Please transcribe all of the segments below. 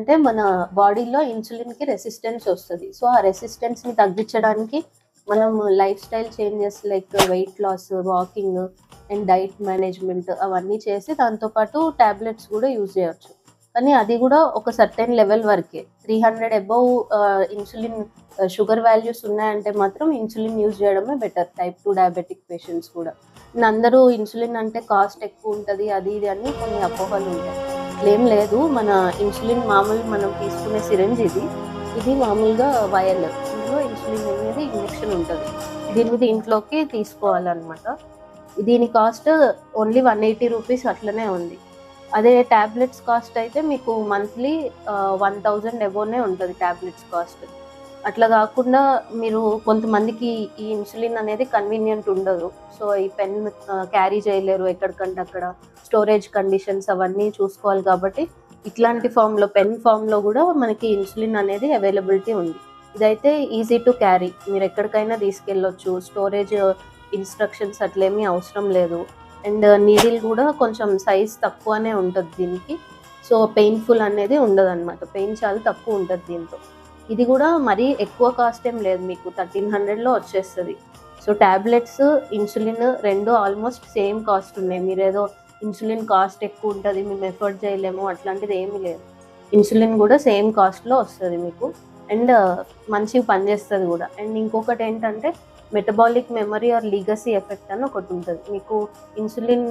ఏంటంటే మన బాడీలో ఇన్సులిన్‌కి రెసిస్టెన్స్ వస్తది. సో, ఆ రెసిస్టెన్స్‌ని తగ్గించడానికి మనం life style changes like weight loss, walking and diet management అవన్నీ చేసి దాంతో పాటు టాబ్లెట్స్ గూడా యూజ్ చేయొచ్చు. కానీ అది గూడా ఒక సర్టెన్ లెవెల్ వరకే. 300 అబోవ్ ఇన్సులిన్ షుగర్ వాల్యూస్ ఉన్నాయంటే మాత్రం ఇన్సులిన్ యూజ్ చేయడమే బెటర్. టైప్ 2 డయాబెటిక్ పేషెంట్స్ కూడా. అందరూ ఇన్సులిన్ అంటే కాస్ట్ ఎక్కువుంటది అది ఇది అని కొన్ని అపోహలుంటాయి. అట్లేం లేదు. మన ఇన్సులిన్ మామూలు మనం తీసుకునే సిరంజ్ ఇది. ఇది మామూలుగా వయల్. ఇందులో ఇన్సులిన్ అనేది ఇంజెక్షన్ ఉంటది. దీన్ని దీంట్లోకి తీసుకోవాలనమాట. దీని కాస్ట్ ఓన్లీ 180 రూపీస్ అట్లనే ఉంది. అదే టాబ్లెట్స్ కాస్ట్ అయితే మీకు మంత్లీ 1000 అబోవ్‌నే ఉంటది టాబ్లెట్స్ కాస్ట్. అట్లా గాకుండా మీరు కొంతమందికి ఈ ఇన్సులిన్ అనేది కన్వీనియంట్ ఉండదు. సో, ఈ పెన్ క్యారీ చేయలేరు ఎక్కడికంటే అక్కడ. స్టోరేజ్ కండిషన్స్ అవన్నీ చూసుకోవాలి కాబట్టి, ఇట్లాంటి ఫార్మ్‌లో పెన్ ఫార్మ్‌లో గూడా మనకి ఇన్సులిన్ అనేది అవైలబిలిటీ ఉంది. ఇదైతే ఈజీ టు క్యారీ. మీరెక్కడికైనా తీసుకెళ్ళొచ్చు. స్టోరేజ్ ఇన్‌స్ట్రక్షన్స్ అట్లేమీ అవసరం లేదు. అండ్ నీడిల్ గూడా కొంచెం సైజ్ తక్కువనే ఉంటది దీనికి. సో, పెయిన్‌ఫుల్ అనేది ఉండదనమాట. పెయిన్ చాలా తక్కువుంటది దీంతో. ఇది గూడా మరీ ఎక్కువ కాస్ట్ ఏం లేదు. మీకు 1300లో వచ్చేస్తది. So, tablets, insulin 2 almost same cost ఉన్నాయి. మీరేదో ఇన్సులిన్ కాస్ట్ ఎక్కువుంటది, మేము ఎఫోర్డ్ చేయలేము అట్లాంటిది ఏమీ లేదు. ఇన్సులిన్ గూడా సేమ్ కాస్ట్‌లో వస్తది మీకు. అండ్ మంచిగా పనిచేస్తది గూడా. అండ్ ఇంకొకటేంటంటే metabolic memory or legacy effect అని ఒకటుంటది. మీకు ఇన్సులిన్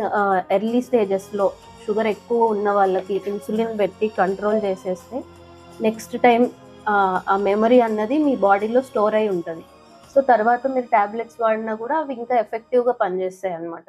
ఎర్లీ స్టేజెస్‌లో షుగర్ ఎక్కువ ఉన్న వాళ్ళకి ఇన్సులిన్ పెట్టి కంట్రోల్ చేసేస్తే నెక్స్ట్ టైమ్ ఆ మెమరీ అన్నది మీ బాడీలో స్టోర్ అయ్యి ఉంటది. సో, తర్వాత మీరు టాబ్లెట్స్ వాడినా గూడా అవి ఇంకా ఎఫెక్టివ్‌గా పనిచేస్తాయన్నమాట.